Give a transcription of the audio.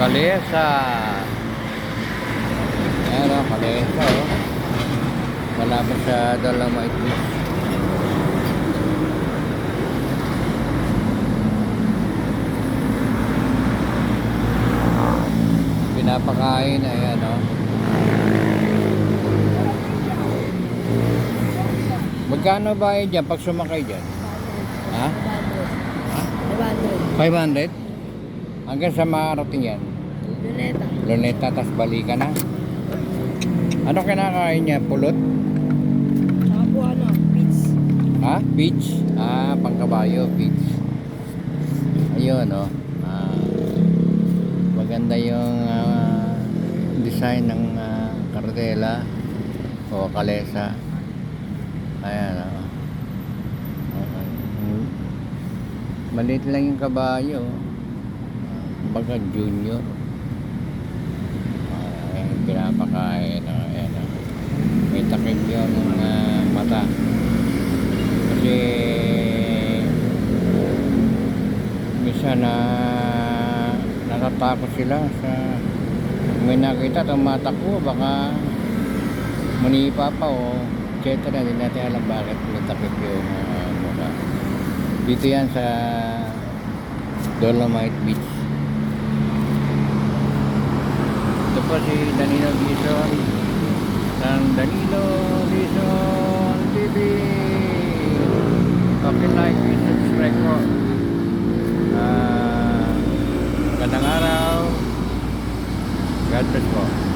Kalesa. Ayan o, Kalesa o. Malapit sa Dolomite Beach. Pinapakain, ayan o. Magkano ba yun dyan pag sumakay dyan? Ha? 500? Hanggang sa makarating yan? Luneta. Luneta, tas balikan na. Ano kinakain niya? Pulot? Saka po peach. Ha? Peach? Ah, pangkabayo, peach. Ayun, no? Maganda yung design ng kartela o kalesa. Ayan, no? Maliit lang yung kabayo. Baga junior. Ayan, pinapakain. Ayan, no? May takip yung mata. Kasi minsan natatakot sila sa may nakita tumatakbo baka manipa pa o etc. Hindi natin alam bakit may takip yung mukha. Dito yan sa Dolomite Beach. Ito po si Danilo Dizon ng Danilo Dizon TV. Like and subscribe po. Magandang araw. God bless po.